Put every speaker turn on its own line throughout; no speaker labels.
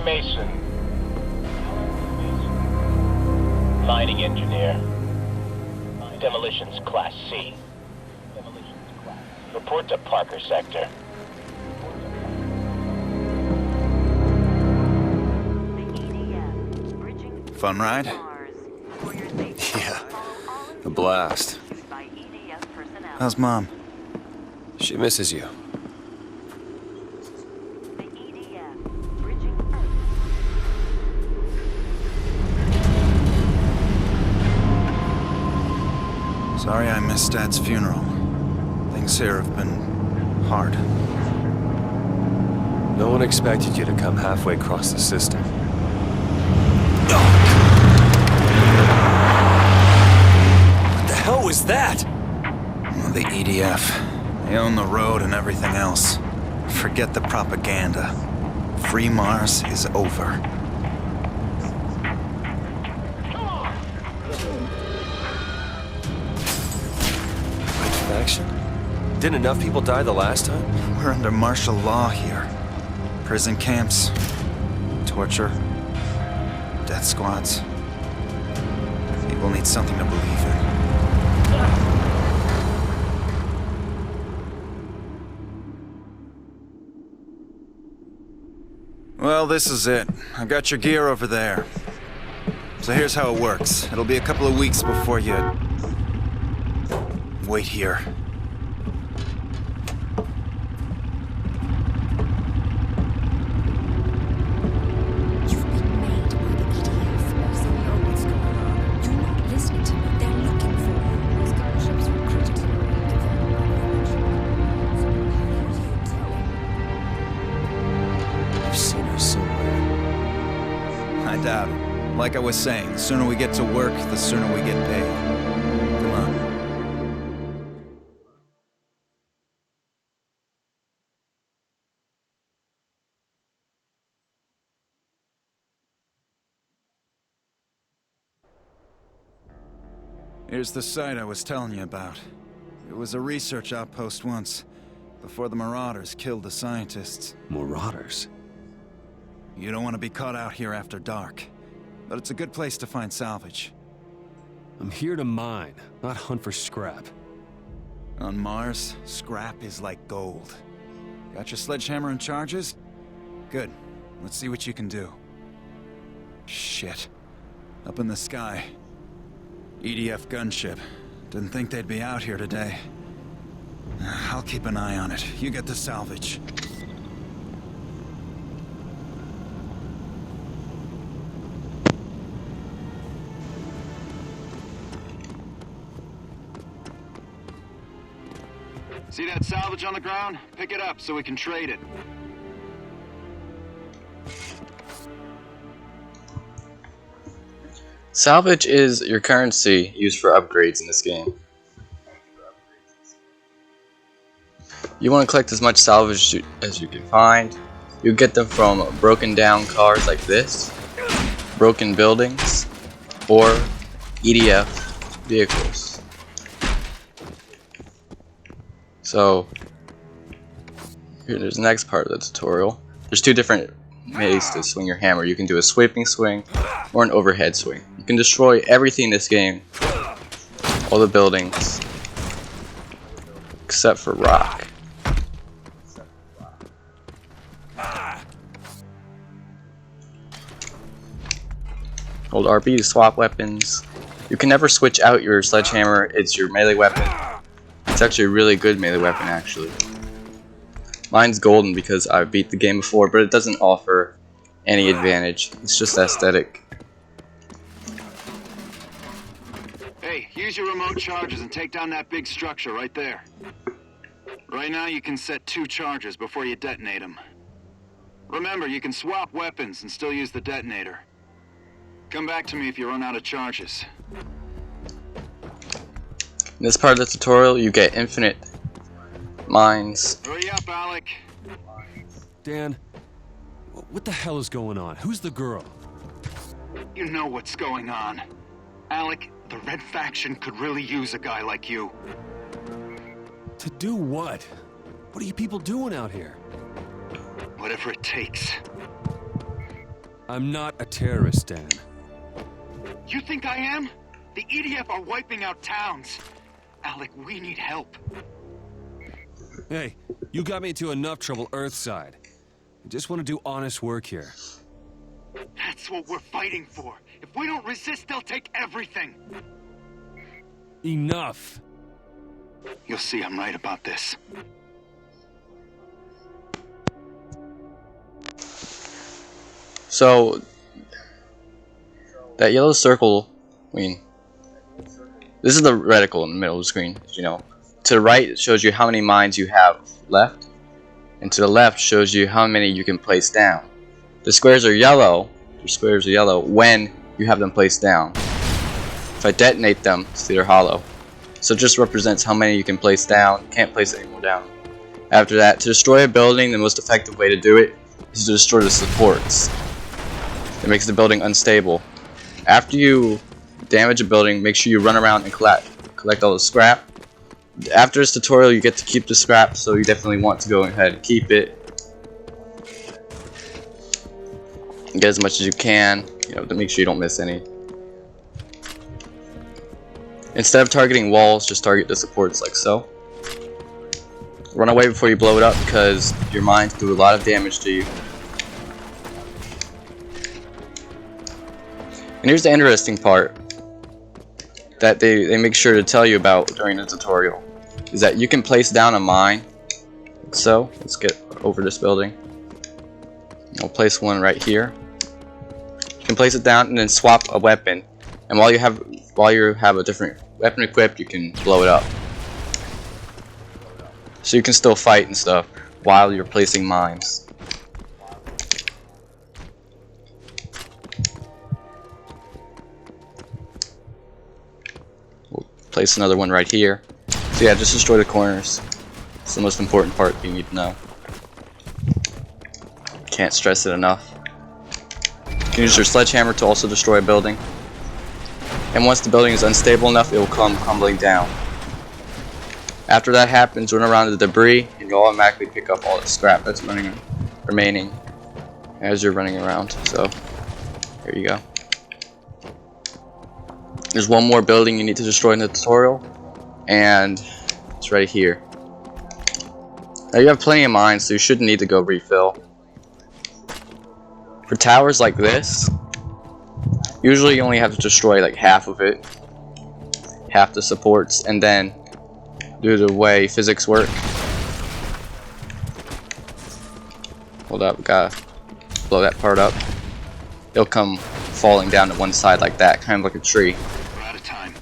Mason. Mining engineer. Demolitions Class C. Report to Parker Sector.
Fun ride?
Yeah, a blast.
How's Mom?
She misses you.
Sorry I missed Dad's funeral. Things here have been hard.
No one expected you to come halfway across the system. What the hell was that?
Well, the EDF. They own the road and everything else. Forget the propaganda. Free Mars is over.
Faction? Didn't enough people die the last time?
We're under martial law here. Prison camps, torture, death squads. People need something to believe in. Well, this is it. I got your gear over there. So here's how it works. It'll be a couple of weeks before you... Wait here.
You've been made by the EDF. Also know what's going on. You're not listening to me. They're looking for you. Those gunships were critical.
I've seen her somewhere.
I doubt it. Like I was saying, the sooner we get to work, the sooner we get paid. Come on. Here's the site I was telling you about. It was a research outpost once, before the Marauders killed the scientists.
Marauders?
You don't want to be caught out here after dark, but it's a good place to find salvage.
I'm here to mine, not hunt for scrap.
On Mars, scrap is like gold. Got your sledgehammer and charges? Good. Let's see what you can do. Shit. Up in the sky. EDF gunship. Didn't think they'd be out here today. I'll keep an eye on it. You get the salvage.
See that salvage on the ground? Pick it up so we can trade it.
Salvage is your currency used for upgrades in this game. You want to collect as much salvage as you can find. You get them from broken down cars like this, broken buildings, or EDF vehicles. So, there's the next part of the tutorial. There's two different ways to swing your hammer. You can do a sweeping swing or an overhead swing. You can destroy everything in this game, all the buildings, except for rock. Hold RB to swap weapons. You can never switch out your sledgehammer. It's your melee weapon. It's actually a really good melee weapon, actually. Mine's golden because I beat the game before, but it doesn't offer any advantage. It's just aesthetic.
Hey, use your remote charges and take down that big structure right there. Right now you can set 2 charges before you detonate them. Remember, you can swap weapons and still use the detonator. Come back to me if you run out of charges.
In this part of the tutorial, you get infinite mines.
Hurry up, Alec.
Dan, what the hell is going on? Who's the girl?
You know what's going on. Alec, the Red Faction could really use a guy like you.
To do what? What are you people doing out here?
Whatever it takes.
I'm not a terrorist, Dan.
You think I am? The EDF are wiping out towns. Alec, we need help.
Hey, you got me into enough trouble Earthside. I just want to do honest work here.
That's what we're fighting for. If we don't resist, they'll take everything.
Enough!
You'll see I'm right about this.
So, that yellow circle, I mean, this is the reticle in the middle of the screen, you know. To the right, it shows you how many mines you have left, and to the left shows you how many you can place down. The squares are yellow, when you have them placed down. If I detonate them, see they're hollow. So it just represents how many you can place down. You can't place any more down. After that, to destroy a building, the most effective way to do it is to destroy the supports. It makes the building unstable. After you damage a building, make sure you run around and collect all the scrap. After this tutorial, you get to keep the scrap, so you definitely want to go ahead and keep it. Get as much as you can, you know, to make sure you don't miss any. Instead of targeting walls, just target the supports like so. Run away before you blow it up because your mines do a lot of damage to you. And here's the interesting part that they make sure to tell you about during the tutorial, is that you can place down a mine. So let's get over this building. I'll place one right here. You can place it down and then swap a weapon. And while you have a different weapon equipped, you can blow it up. So you can still fight and stuff while you're placing mines. We'll place another one right here. So yeah, just destroy the corners. It's the most important part you need to know. Can't stress it enough. You can use your sledgehammer to also destroy a building. And once the building is unstable enough, it will come crumbling down. After that happens, run around the debris, and you'll automatically pick up all the scrap that's remaining as you're running around. So, here you go. There's one more building you need to destroy in the tutorial, and it's right here. Now you have plenty of mines, so you shouldn't need to go refill. For towers like this, usually you only have to destroy like half of it, half the supports, and then due to the way physics work. Hold up, gotta blow that part up. It'll come falling down to one side like that, kind of like a tree.
We're out of time.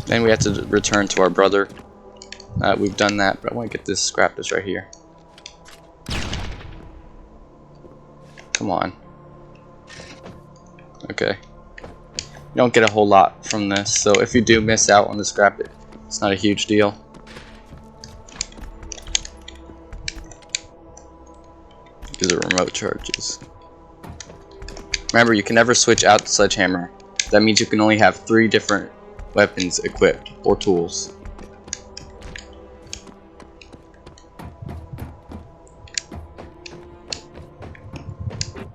Then we have to return to our brother. We've done that, but I want to get this scrap that's right here. Come on. Okay. You don't get a whole lot from this, so if you do miss out on the scrap, it's not a huge deal. These are remote charges. Remember, you can never switch out the sledgehammer. That means you can only have 3 different weapons equipped, or tools.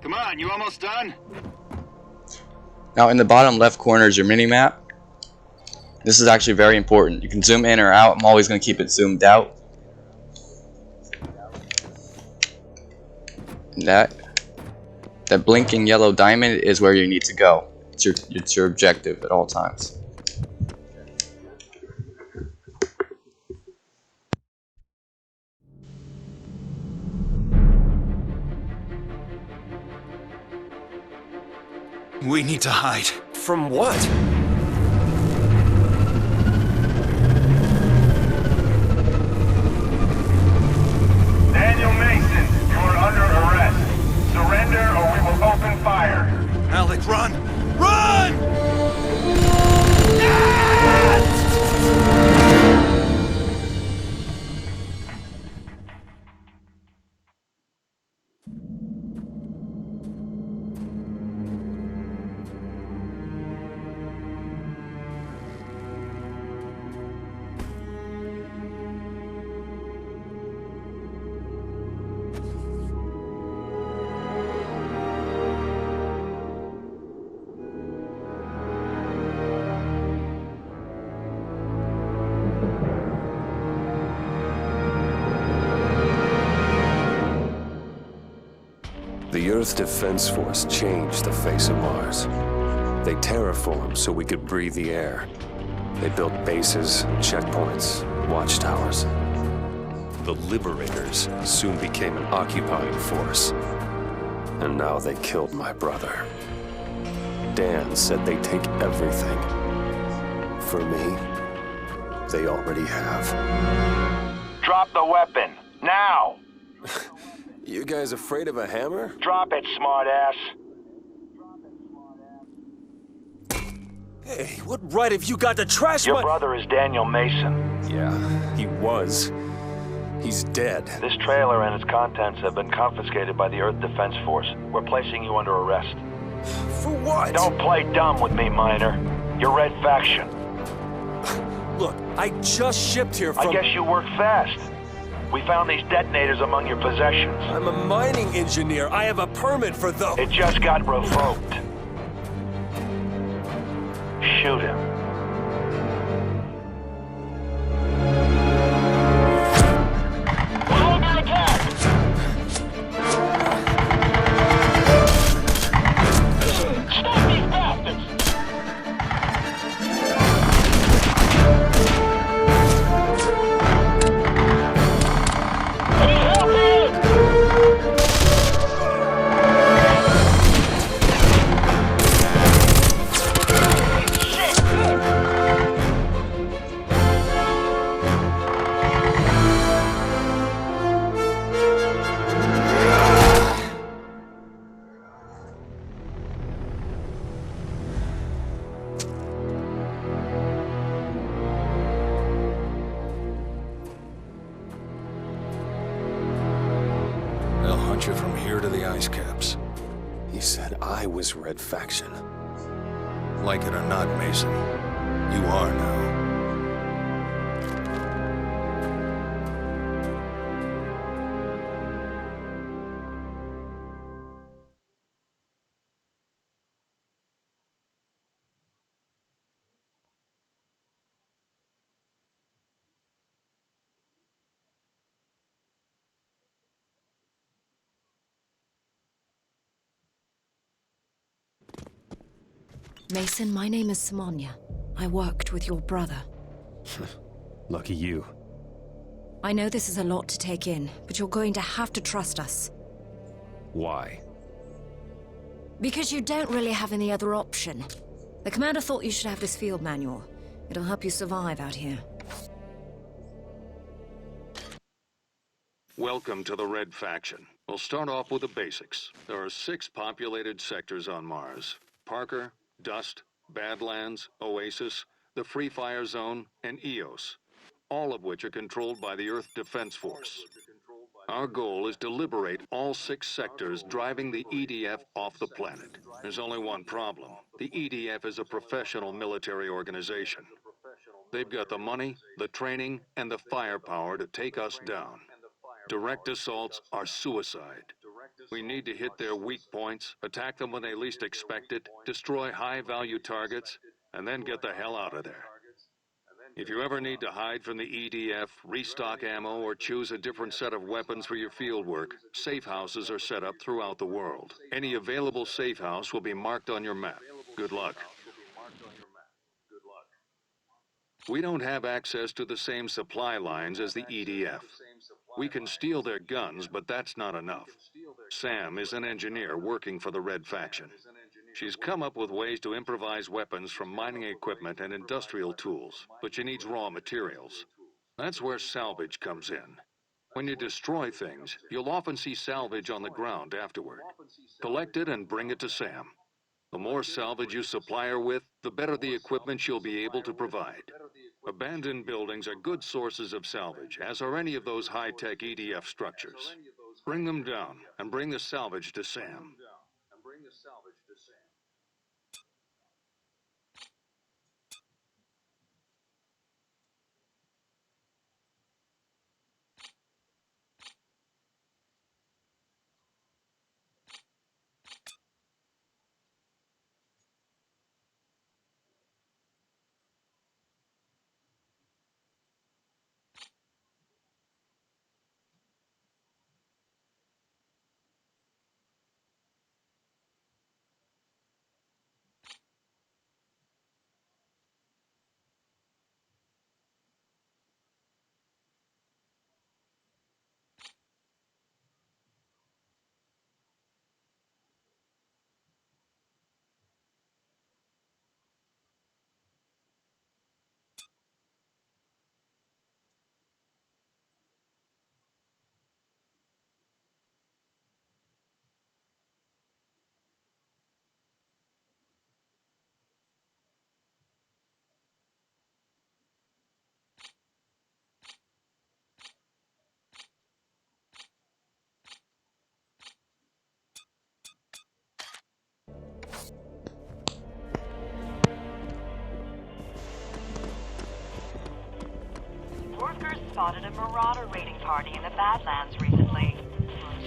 Come on, you almost done?
Now in the bottom left corner is your mini-map. This is actually very important. You can zoom in or out. I'm always going to keep it zoomed out. And that blinking yellow diamond is where you need to go. It's your objective at all times.
We need to hide.
From what?
Daniel Mason, you are under arrest. Surrender or we will open fire.
Alec, run! Run!
Earth's Defense Force changed the face of Mars. They terraformed so we could breathe the air. They built bases, checkpoints, watchtowers. The Liberators soon became an occupying force. And now they killed my brother. Dan said they'd take everything. For me, they already have.
Drop the weapon, now!
You guys afraid of a hammer?
Drop it, smartass.
Hey, what right have you got to trash
Your
my—
brother is Daniel Mason.
Yeah, he was. He's dead.
This trailer and its contents have been confiscated by the Earth Defense Force. We're placing you under arrest.
For what?
Don't play dumb with me, Miner. You're Red Faction.
Look, I just shipped here from—
I guess you work fast. We found these detonators among your possessions.
I'm a mining engineer. I have a permit for those.
It just got revoked. Shoot him.
They'll hunt you from here to the ice caps.
He said I was Red Faction.
Like it or not, Mason, you are now.
Mason, my name is Samanya. I worked with your brother.
Lucky you.
I know this is a lot to take in, but you're going to have to trust us.
Why?
Because you don't really have any other option. The commander thought you should have this field manual. It'll help you survive out here.
Welcome to the Red Faction. We'll start off with the basics. There are 6 populated sectors on Mars. Parker, Dust, Badlands, Oasis, the Free Fire Zone, and Eos, all of which are controlled by the Earth Defense Force. Our goal is to liberate all 6 sectors, driving the EDF off the planet. There's only one problem. The EDF is a professional military organization. They've got the money, the training, and the firepower to take us down. Direct assaults are suicide. We need to hit their weak points, attack them when they least expect it, destroy high-value targets, and then get the hell out of there. If you ever need to hide from the EDF, restock ammo, or choose a different set of weapons for your fieldwork, safe houses are set up throughout the world. Any available safe house will be marked on your map. Good luck. We don't have access to the same supply lines as the EDF. We can steal their guns, but that's not enough. Sam is an engineer working for the Red Faction. She's come up with ways to improvise weapons from mining equipment and industrial tools, but she needs raw materials. That's where salvage comes in. When you destroy things, you'll often see salvage on the ground afterward. Collect it and bring it to Sam. The more salvage you supply her with, the better the equipment she'll be able to provide. Abandoned buildings are good sources of salvage, as are any of those high-tech EDF structures. Bring them down, and bring the salvage to Sam.
Workers spotted a marauder raiding party in the Badlands recently.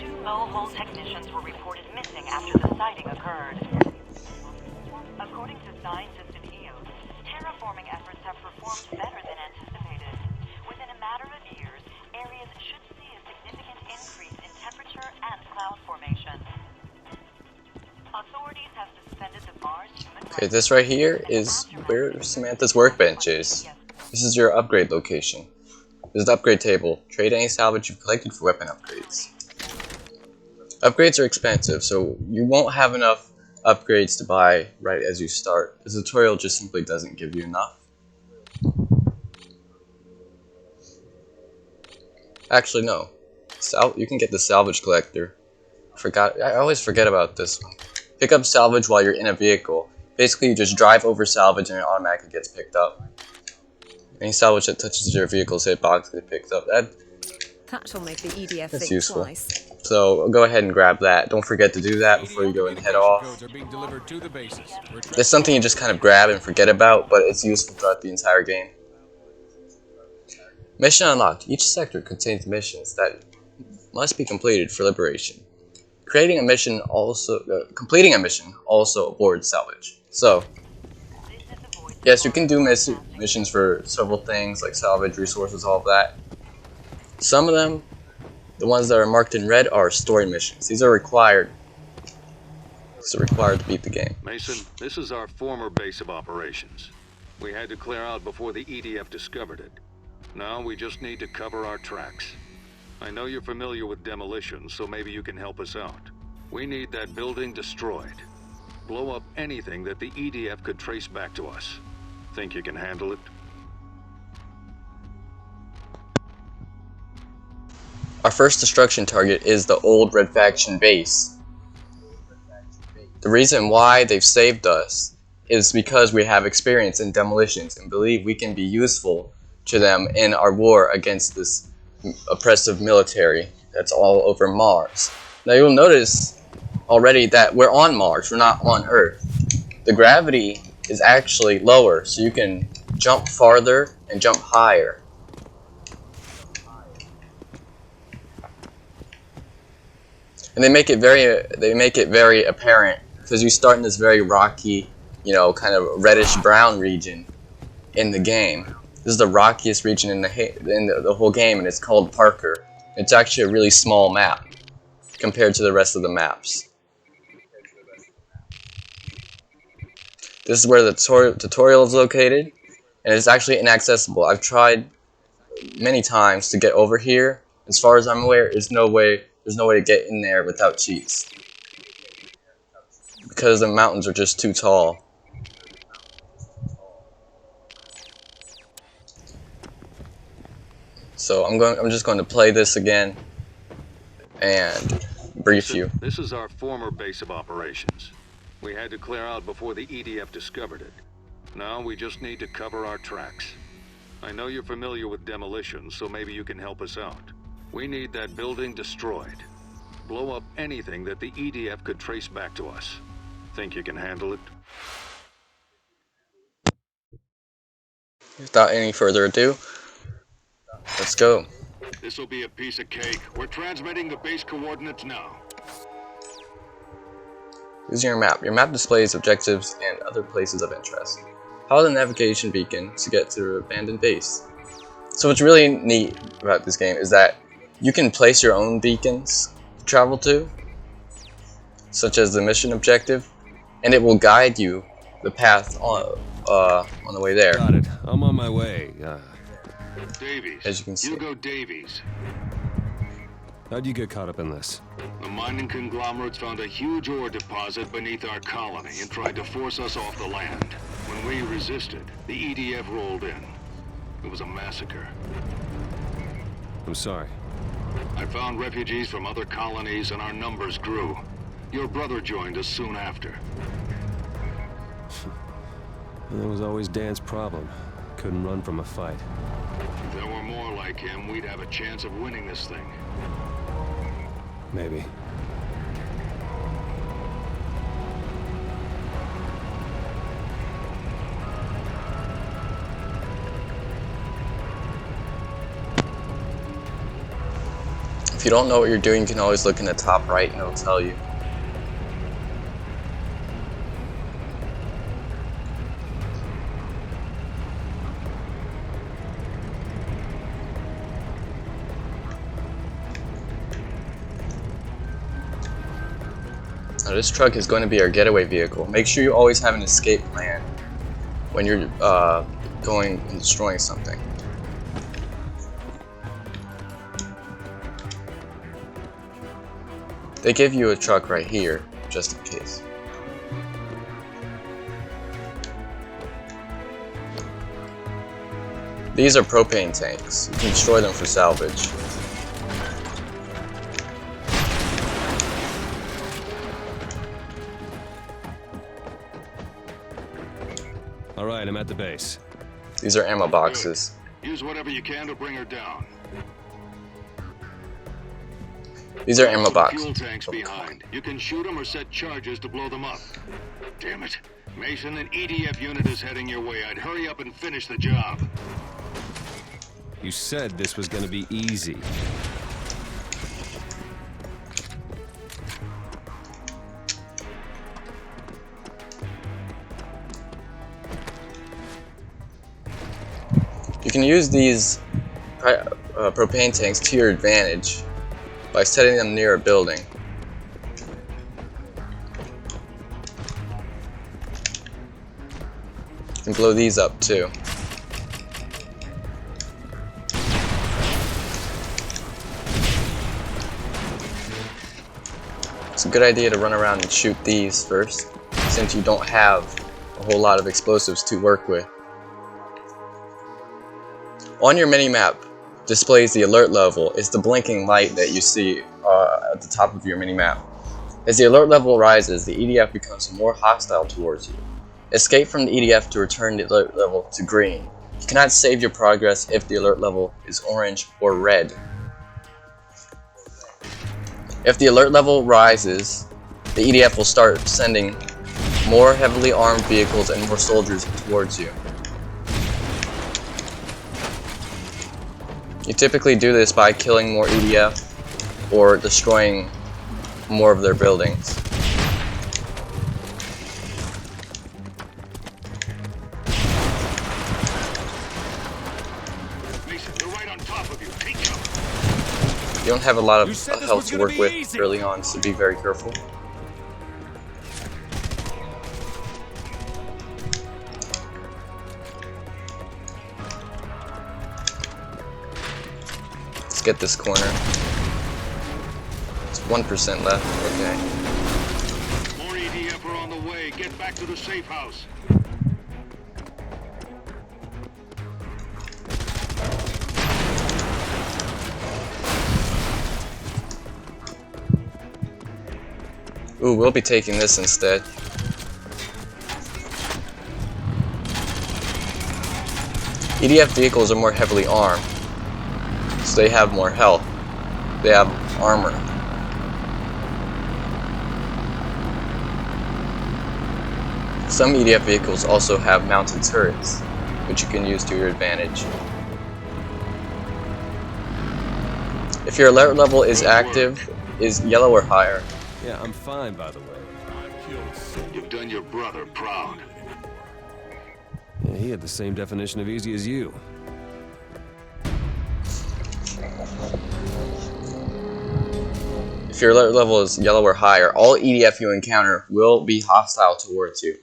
2 low-hull technicians were reported missing after the sighting occurred. According to scientists in EOS, terraforming efforts have performed better than anticipated. Within a matter of years, areas should see a significant increase in temperature and cloud formation. Authorities have suspended the Mars human rights.
Okay, this right here is where Samantha's workbench is. This is your upgrade location. This is the upgrade table. Trade any salvage you've collected for weapon upgrades. Upgrades are expensive, so you won't have enough upgrades to buy right as you start. The tutorial just simply doesn't give you enough. Actually, no. You can get the salvage collector. I always forget about this one. Pick up salvage while you're in a vehicle. Basically, you just drive over salvage and it automatically gets picked up. Any salvage that touches your vehicle's hitbox gets picked up.
That'll make the EDF
That's
think
useful.
twice.
So go ahead and grab that. Don't forget to do that before you go and head off. It's something you just kind of grab and forget about, but it's useful throughout the entire game. Mission unlocked. Each sector contains missions that must be completed for liberation. Completing a mission also awards salvage. So, yes, you can do missions for several things like salvage, resources, all of that. Some of them, the ones that are marked in red, are story missions. These are required. These are required to beat the game.
Mason, this is our former base of operations. We had to clear out before the EDF discovered it. Now we just need to cover our tracks. I know you're familiar with demolition, so maybe you can help us out. We need that building destroyed. Blow up anything that the EDF could trace back to us. Think you can handle it?
Our first destruction target is the old Red Faction base. The reason why they've saved us is because we have experience in demolitions and believe we can be useful to them in our war against this oppressive military that's all over Mars. Now you'll notice already that we're on Mars, we're not on Earth. The gravity is actually lower, so you can jump farther and jump higher. And they make it very apparent because you start in this very rocky, kind of reddish brown region in the game. This is the rockiest region in the whole game, and it's called Parker. It's actually a really small map compared to the rest of the maps. This is where the tutorial is located, and it's actually inaccessible. I've tried many times to get over here. As far as I'm aware, there's no way to get in there without cheats, because the mountains are just too tall. So I'm just going to play this again and brief you.
This is our former base of operations. We had to clear out before the EDF discovered it. Now we just need to cover our tracks. I know you're familiar with demolition, so maybe you can help us out. We need that building destroyed. Blow up anything that the EDF could trace back to us. Think you can handle it?
Without any further ado, let's go.
This'll be a piece of cake. We're transmitting the base coordinates now.
Using your map. Your map displays objectives and other places of interest. Follow the navigation beacon to get to the abandoned base. So what's really neat about this game is that you can place your own beacons to travel to, such as the mission objective, and it will guide you the path on the way there.
Got it. I'm on my way.
Davies.
As you can see.
Hugo Davies.
How'd you get caught up in this?
The mining conglomerates found a huge ore deposit beneath our colony and tried to force us off the land. When we resisted, the EDF rolled in. It was a massacre.
I'm sorry.
I found refugees from other colonies and our numbers grew. Your brother joined us soon after.
That was always Dan's problem. Couldn't run from a fight.
If there were more like him, we'd have a chance of winning this thing.
Maybe.
you don't know what you're doing, you can always look in the top right and it'll tell you. Now this truck is going to be our getaway vehicle. Make sure you always have an escape plan when you're going and destroying something. They give you a truck right here, just in case. These are propane tanks. You can destroy them for salvage.
Alright, I'm at the base.
These are ammo boxes.
Use whatever you can to bring her down.
These are ammo boxes.
Fuel tanks behind. You can shoot them or set charges to blow them up. Damn it. Mason, an EDF unit is heading your way. I'd hurry up and finish the job.
You said this was gonna be easy.
You can use these propane tanks to your advantage by setting them near a building. You can blow these up too. It's a good idea to run around and shoot these first, since you don't have a whole lot of explosives to work with. On your minimap displays the alert level. It's the blinking light that you see at the top of your minimap. As the alert level rises, the EDF becomes more hostile towards you. Escape from the EDF to return the alert level to green. You cannot save your progress if the alert level is orange or red. If the alert level rises, the EDF will start sending more heavily armed vehicles and more soldiers towards you. You typically do this by killing more EDF or destroying more of their buildings.
Mason, they're right on top of you. Take cover.
You don't have a lot of health to work with early on, so be very careful. Let's get this corner. It's 1% left. Okay.
More EDF are on the way. Get back to the safe house.
Ooh, we'll be taking this instead. EDF vehicles are more heavily armed, so they have more health. They have armor. Some EDF vehicles also have mounted turrets, which you can use to your advantage. If your alert level is active, is yellow or higher.
Yeah, I'm fine, by the way.
You've done your brother proud.
Yeah, he had the same definition of easy as you.
If your alert level is yellow or higher, all EDF you encounter will be hostile towards you.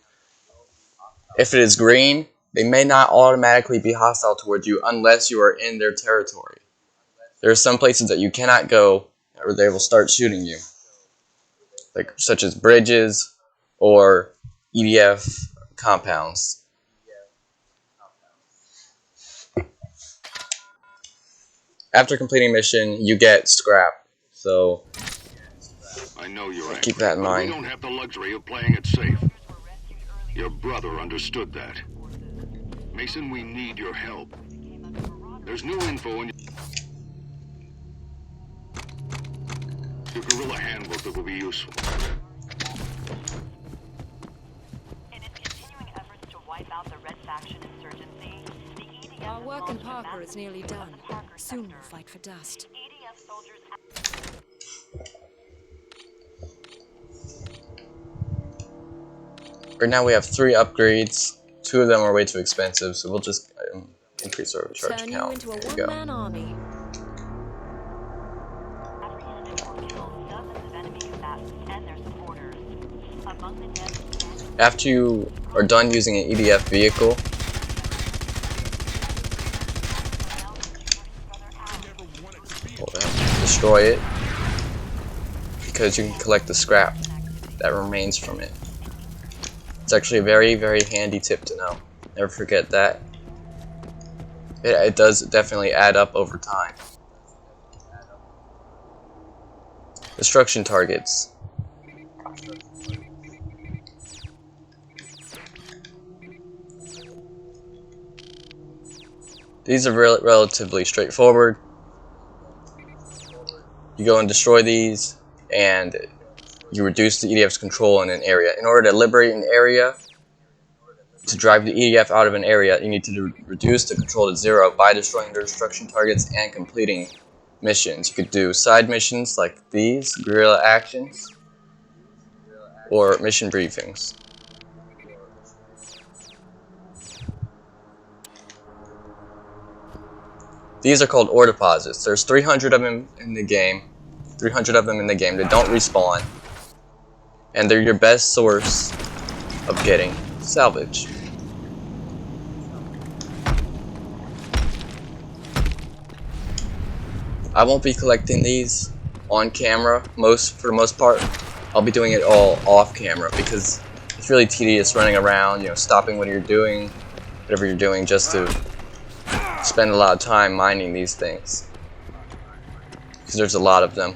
If it is green, they may not automatically be hostile towards you unless you are in their territory. There are some places that you cannot go or they will start shooting you, like such as bridges or EDF compounds. After completing mission, you get scrap, so
I know you're
keep that in mind.
We don't have the luxury of playing it safe. Your brother understood that. Mason, we need your help. There's new info in your guerrilla handbook that will be useful.
In its continuing efforts to wipe out the Red Faction insurgency, the EDF
Our work in
has launched a
Parker
massive
is nearly
sweep of
done.
the Parker
Soon
sector.
we'll fight for Dust.
EDF soldiers.
Right now we have 3 upgrades. 2 of them are way too expensive, so we'll just increase our charge
Turn you
count.
into a
There you go.
one-man army.
Apprehended or killed dozens of enemy combatants and their supporters. Among the dead,
After you are done using an EDF vehicle, destroy it, because you can collect the scrap that remains from it. It's actually a very, very handy tip to know. Never forget that. It does definitely add up over time. Destruction targets. These are relatively straightforward. You go and destroy these, and you reduce the EDF's control in an area. In order to liberate an area, to drive the EDF out of an area, you need to reduce the control to 0 by destroying their destruction targets and completing missions. You could do side missions like these, guerrilla actions, or mission briefings. These are called ore deposits. There's 300 of them in the game. 300 of them in the game. They don't respawn. And they're your best source of getting salvage. I won't be collecting these on camera for the most part. I'll be doing it all off camera because it's really tedious running around, you know, stopping what you're doing, whatever you're doing, just to spend a lot of time mining these things, because there's a lot of them.